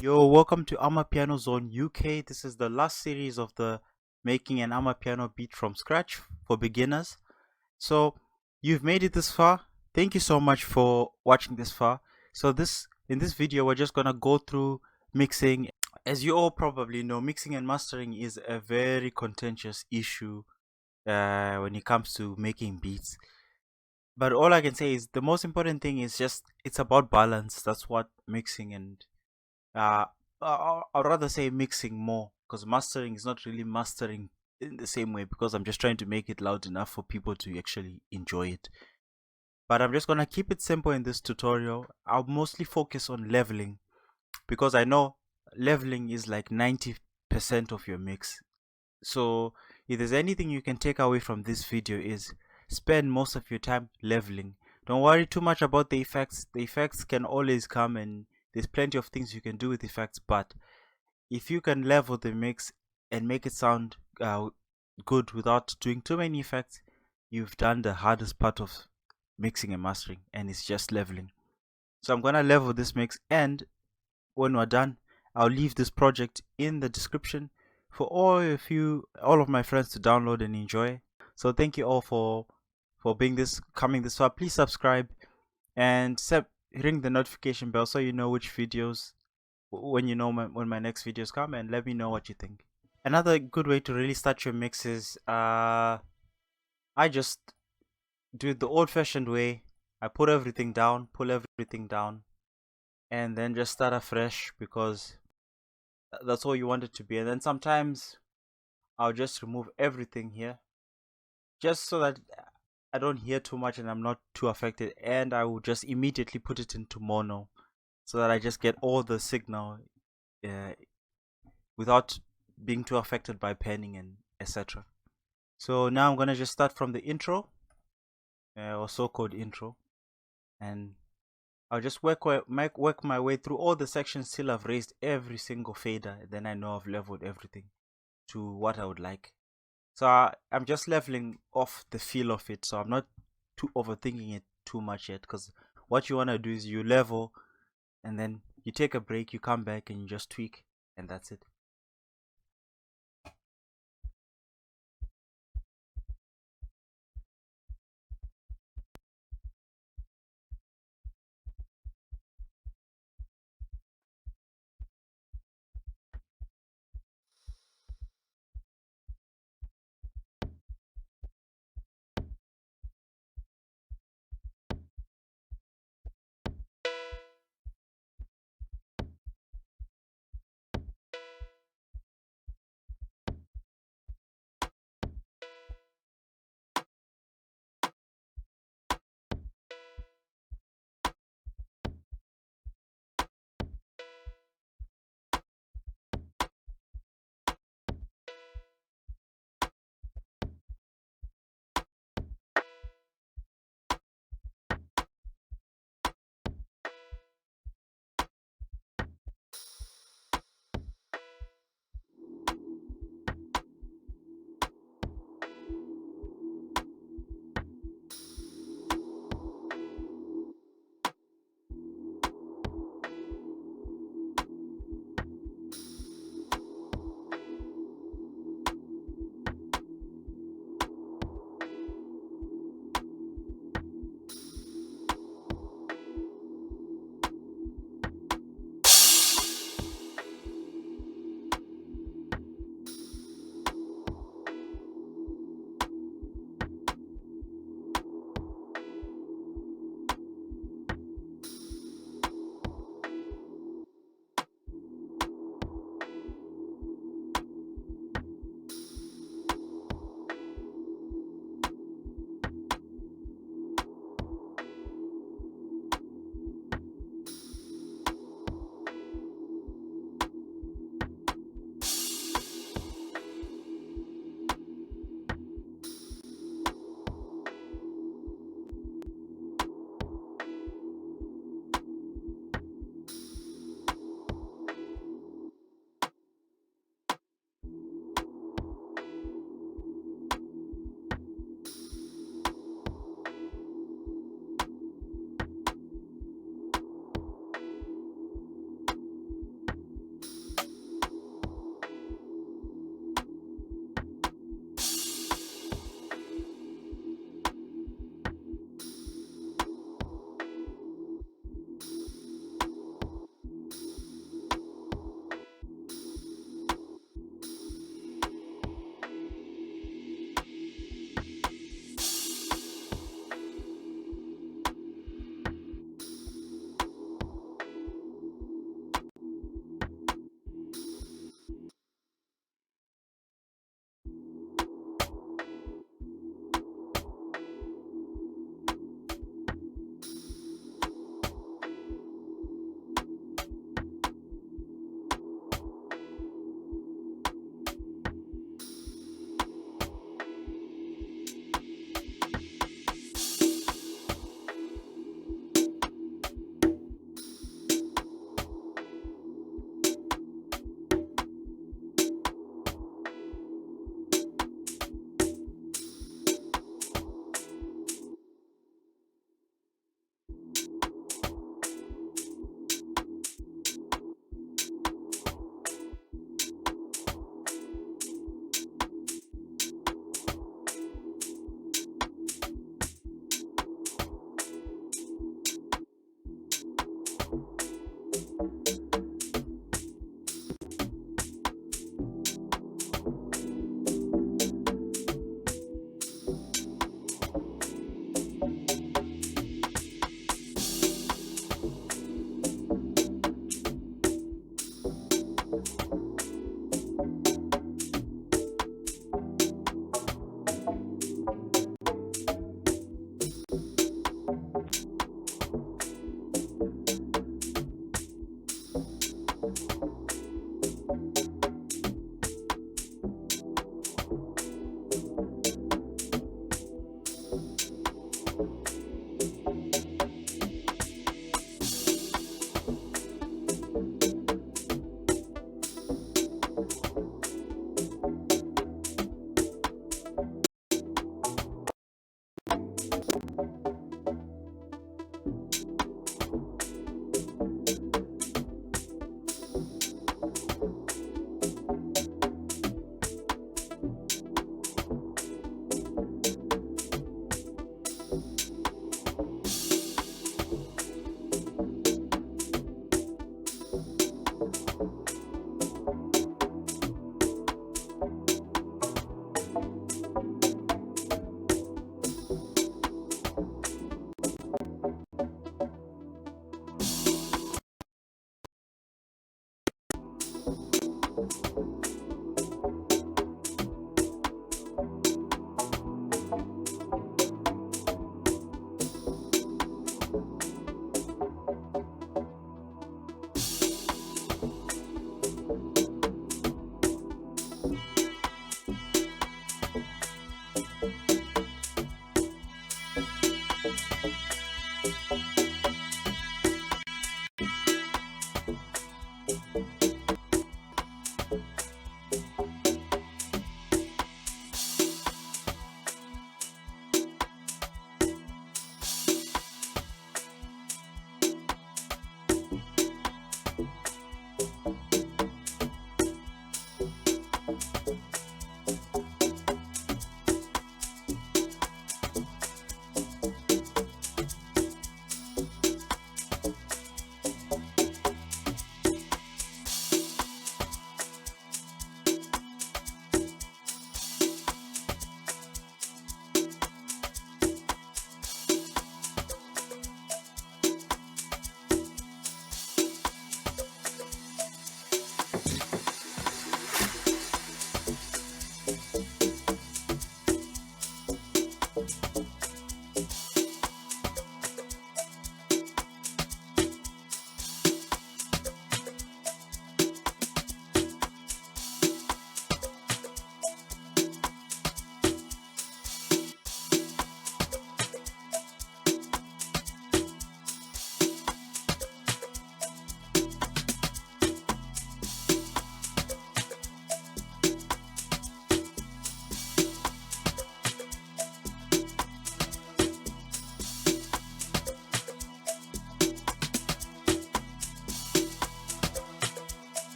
Yo, welcome to Amapiano Zone UK. This is the last series of the making an Amapiano beat from scratch for beginners. So, you've made it this far. Thank you so much for watching this far. So in this video we're just going to go through mixing. As you all probably know, mixing and mastering is a very contentious issue when it comes to making beats. But all I can say is the most important thing is just it's about balance. That's what mixing and uh, I'd rather say mixing more because mastering is not really mastering in the same way because I'm just trying to make it loud enough for people to actually enjoy it. But I'm just gonna keep it simple in this tutorial. I'll mostly focus on leveling because I know leveling is like 90% of your mix. So if there's anything you can take away from this video is spend most of your time leveling. Don't worry too much about the effects. The effects can always come and there's plenty of things you can do with effects, but if you can level the mix and make it sound good without doing too many effects, you've done the hardest part of mixing and mastering, and it's just leveling. So I'm gonna level this mix, and when we're done, I'll leave this project in the description for all of my friends to download and enjoy. So thank you all for coming this far. Please subscribe and ring the notification bell so you know which videos when when my next videos come, and let me know what you think. Another good way to really start your mix is I just do it the old-fashioned way. I put everything down, pull everything down, and then just start afresh because that's all you want it to be. And then sometimes I'll just remove everything here just so that I don't hear too much and I'm not too affected, and I will just immediately put it into mono so that I just get all the signal uh, without being too affected by panning and etc. So now I'm gonna just start from the intro, or so-called intro, and I'll just work my way through all the sections till I've raised every single fader. Then I know I've leveled everything to what I would like. So I'm just leveling off the feel of it. So I'm not too overthinking it too much yet, because what you wanna do is you level, and then you take a break, you come back, and you just tweak, and that's it.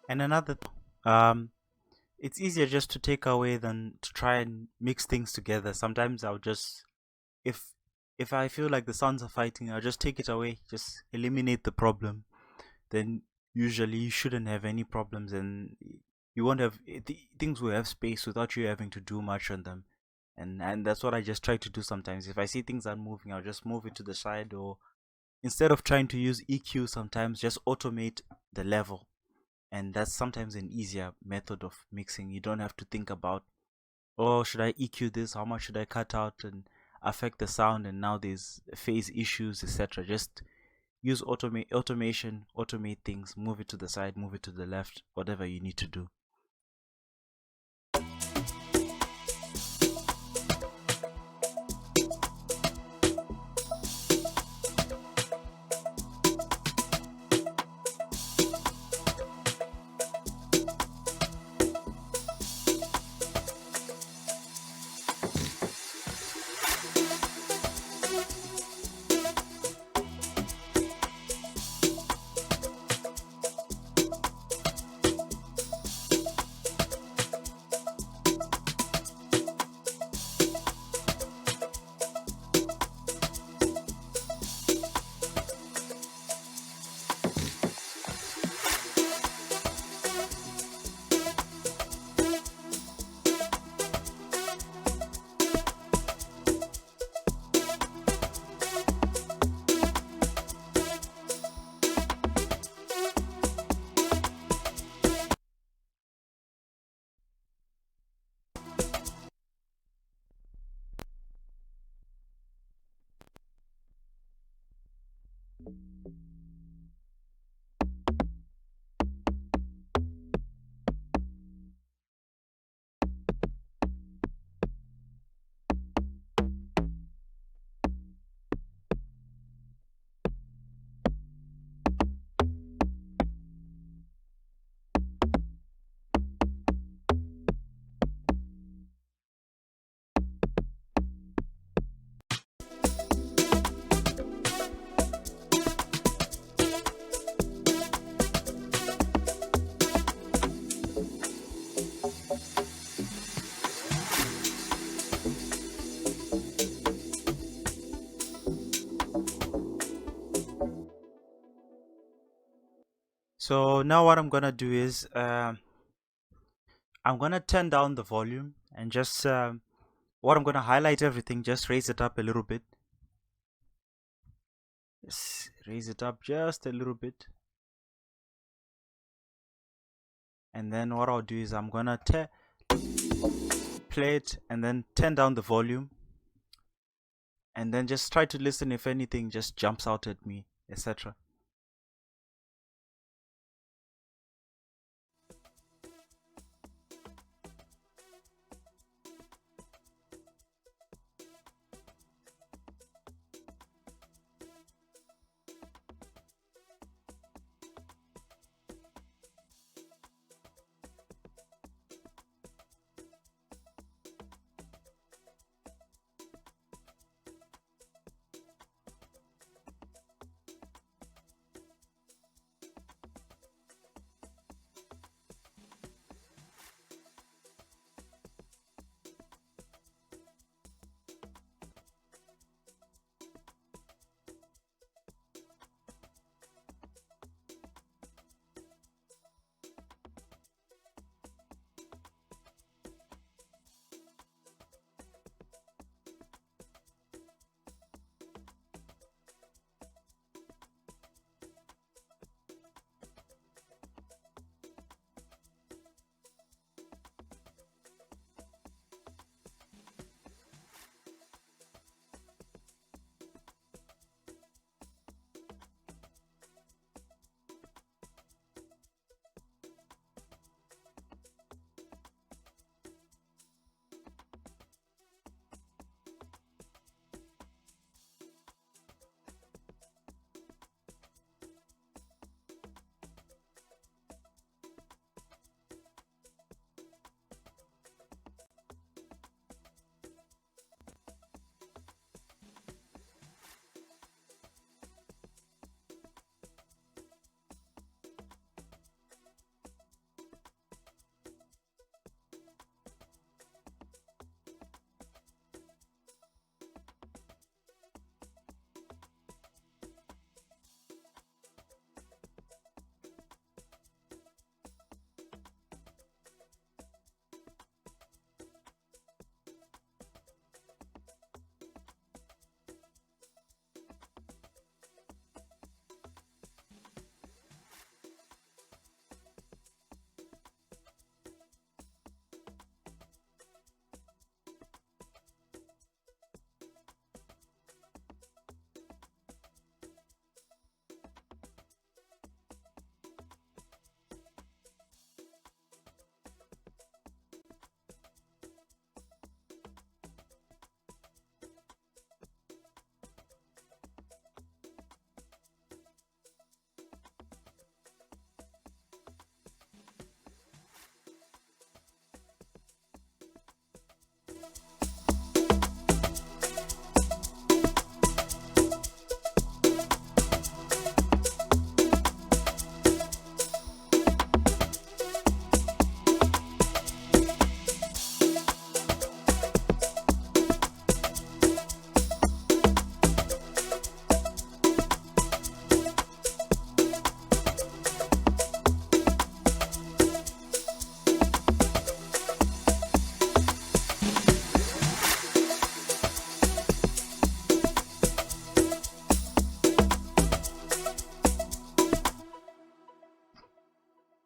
And um, it's easier just to take away than to try and mix things together. Sometimes I'll just, if if I feel like the sounds are fighting, I'll just take it away, just eliminate the problem. Then usually you shouldn't have any problems, and you won't have things will have space without you having to do much on them. And that's what I just try to do sometimes. If I see things aren't moving, I'll just move it to the side, or instead of trying to use EQ, sometimes just automate the level. And that's sometimes an easier method of mixing. You don't have to think about, oh, should I EQ this, how much should I cut out and affect the sound, and now there's phase issues, etc. Just use automation, automate things, move it to the side, move it to the left, whatever you need to do. So now what I'm gonna do is I'm gonna turn down the volume and just what I'm gonna highlight everything, just raise it up a little bit. Just raise it up just a little bit. And then what I'll do is I'm gonna play it and then turn down the volume and then just try to listen if anything just jumps out at me, etc.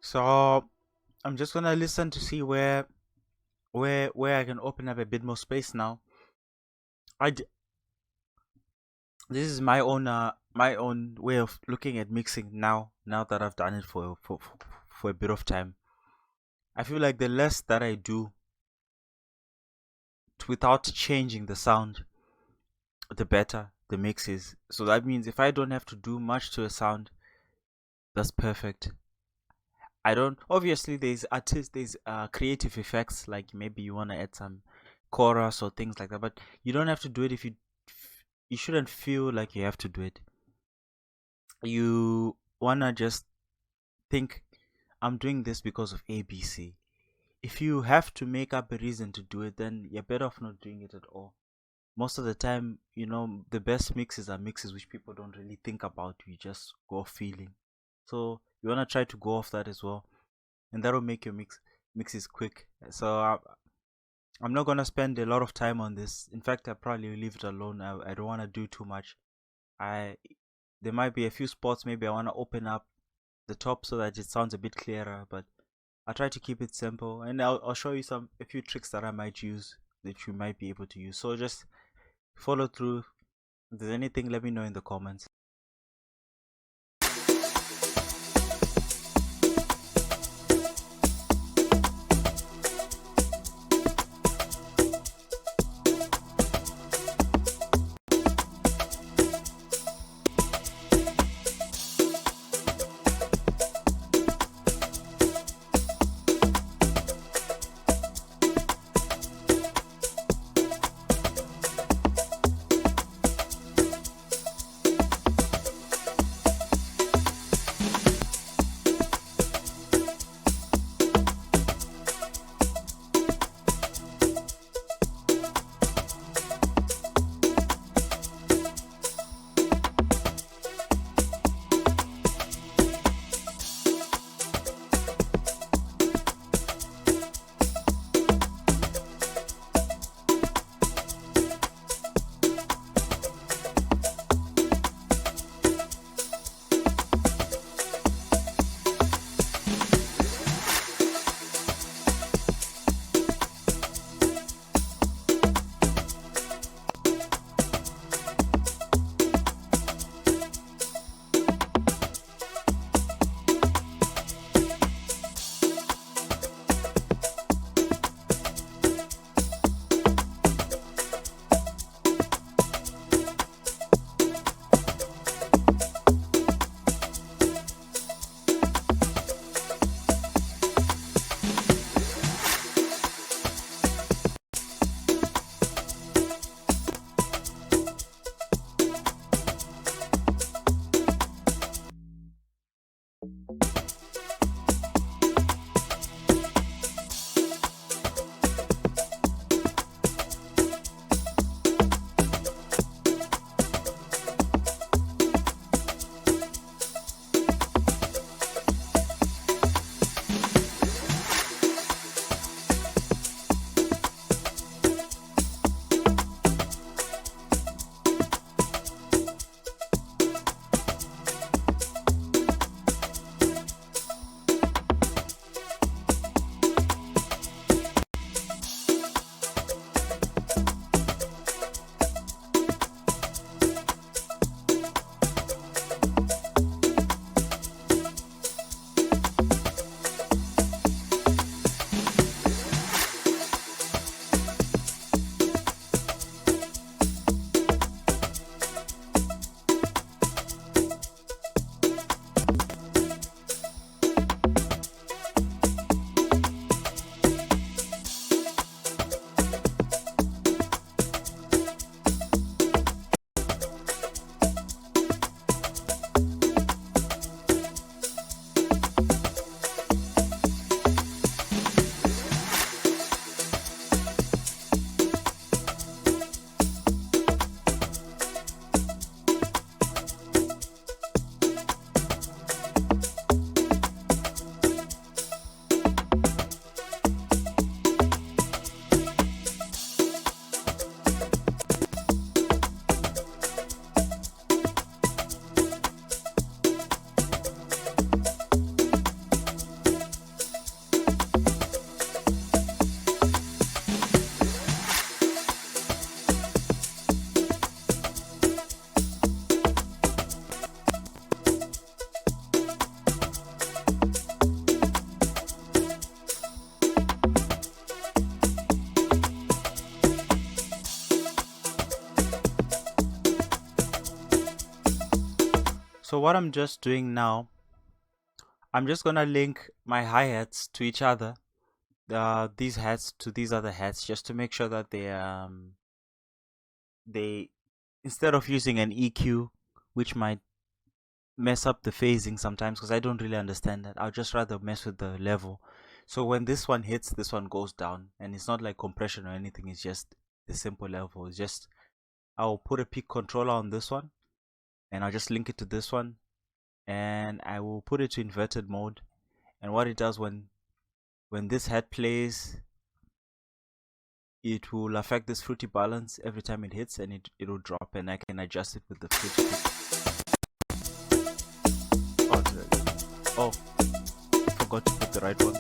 So I'm just gonna listen to see where I can open up a bit more space now. This is my own way of looking at mixing now that I've done it for a bit of time. I feel like the less that I do without changing the sound, the better the mix is. So that means if I don't have to do much to a sound, that's perfect. I don't obviously there's creative effects, like maybe you want to add some chorus or things like that, but you don't have to do it if you shouldn't feel like you have to do it. You wanna just think, I'm doing this because of ABC. If you have to make up a reason to do it, then you're better off not doing it at all. Most of the time, the best mixes are mixes which people don't really think about. You just go feeling. So You want to try to go off that as well, and that'll make your mixes quick. So I'm not gonna spend a lot of time on this. In fact, I probably leave it alone. I don't want to do too much. I There might be a few spots maybe I want to open up the top so that it sounds a bit clearer, but I'll try to keep it simple, and I'll show you a few tricks that I might use that you might be able to use. So just follow through. If there's anything, let me know in the comments. So what I'm just doing now, I'm just gonna link my hi-hats to each other, these hats to these other hats, just to make sure that they instead of using an EQ, which might mess up the phasing sometimes, because I don't really understand that. I'll just rather mess with the level. So when this one hits, this one goes down, and it's not like compression or anything. It's just the simple level. It's just I'll put a peak controller on this one, and I'll just link it to this one, and I will put it to inverted mode. And what it does when this head plays, it will affect this fruity balance every time it hits, and it will drop, and I can adjust it with the fruity pick. Oh, I forgot to put the right one.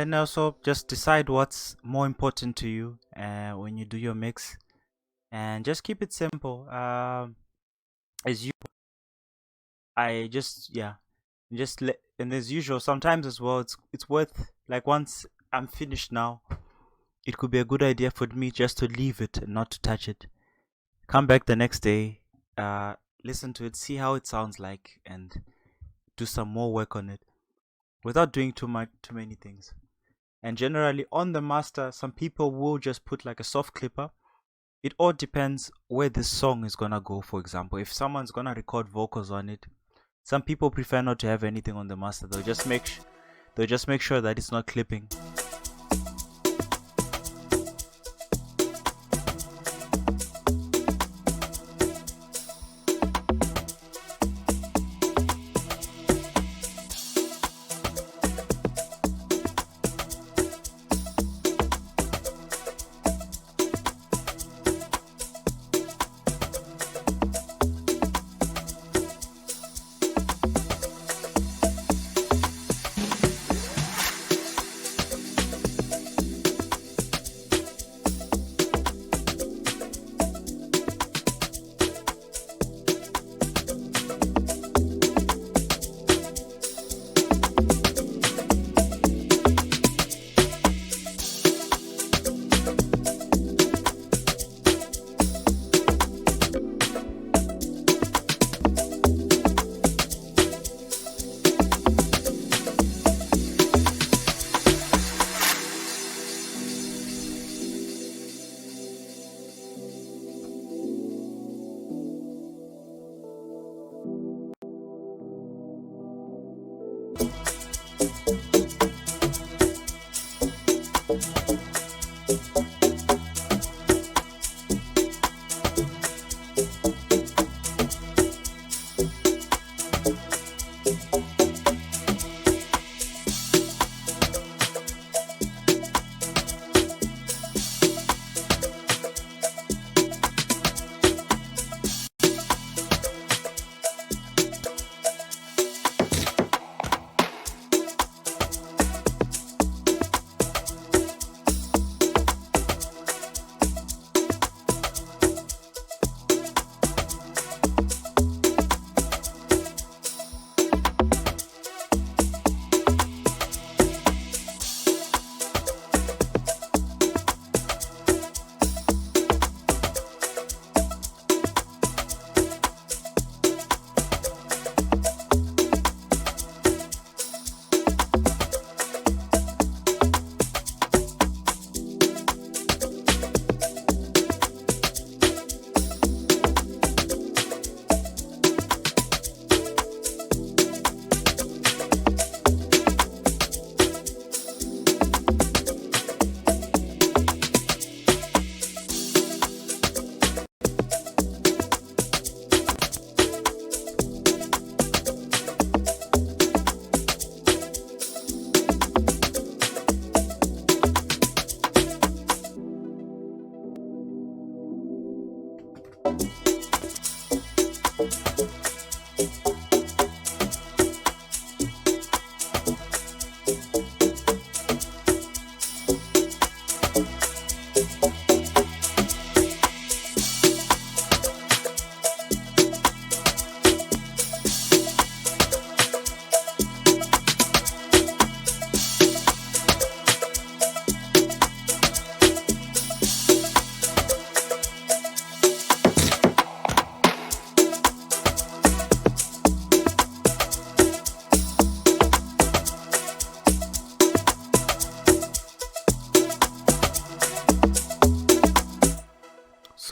then also just decide what's more important to you when you do your mix, and just keep it simple. As you, I just yeah, and as usual, sometimes as well, it's worth, like, once I'm finished now, it could be a good idea for me just to leave it and not to touch it. Come back the next day, uh, listen to it, see how it sounds like, and do some more work on it without doing too many things. And generally on the master, some people will just put like a soft clipper. It all depends where this song is gonna go. For example, if someone's gonna record vocals on it, some people prefer not to have anything on the master. They'll just make sure that it's not clipping.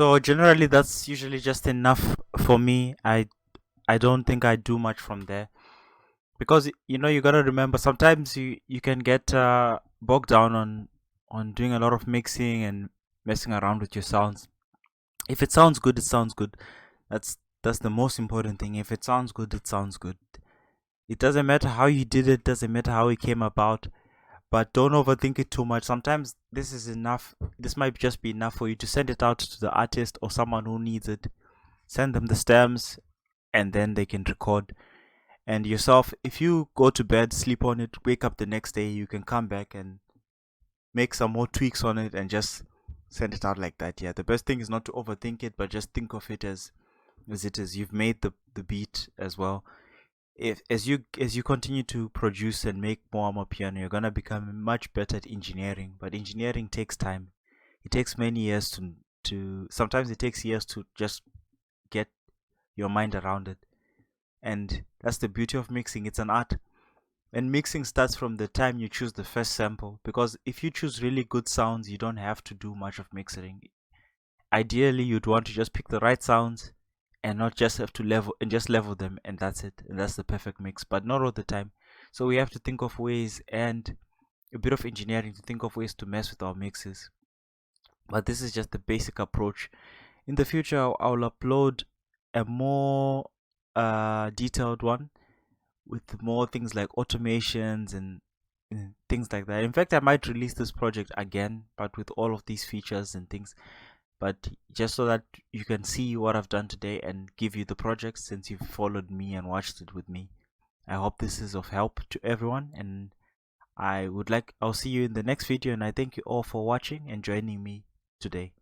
So generally, that's usually just enough for me. I don't think I do much from there, because you gotta remember, sometimes you can get bogged down on doing a lot of mixing and messing around with your sounds. If it sounds good, it sounds good. That's the most important thing. If it sounds good, it sounds good. It doesn't matter how you did it, doesn't matter how it came about, but don't overthink it too much. Sometimes this is enough. This might just be enough for you to send it out to the artist or someone who needs it. Send them the stems, and then they can record. And yourself, if you go to bed, sleep on it, wake up the next day, you can come back and make some more tweaks on it and just send it out like that. Yeah, the best thing is not to overthink it, but just think of it as it is. You've made the beat as well. If as you continue to produce and make more Amapiano, you're gonna become much better at engineering. But engineering takes time. It takes many years to sometimes it takes years to just get your mind around it. And that's the beauty of mixing. It's an art. And mixing starts from the time you choose the first sample, because if you choose really good sounds, you don't have to do much of mixing. Ideally, you'd want to just pick the right sounds and not just have to level them, and that's it. And that's the perfect mix, but not all the time. So we have to think of ways and a bit of engineering to think of ways to mess with our mixes. But this is just the basic approach. In the future, I'll upload a more detailed one with more things like automations and things like that. In fact, I might release this project again, but with all of these features and things. But just so that you can see what I've done today and give you the project, since you've followed me and watched it with me. I hope this is of help to everyone, and I'll see you in the next video, and I thank you all for watching and joining me today.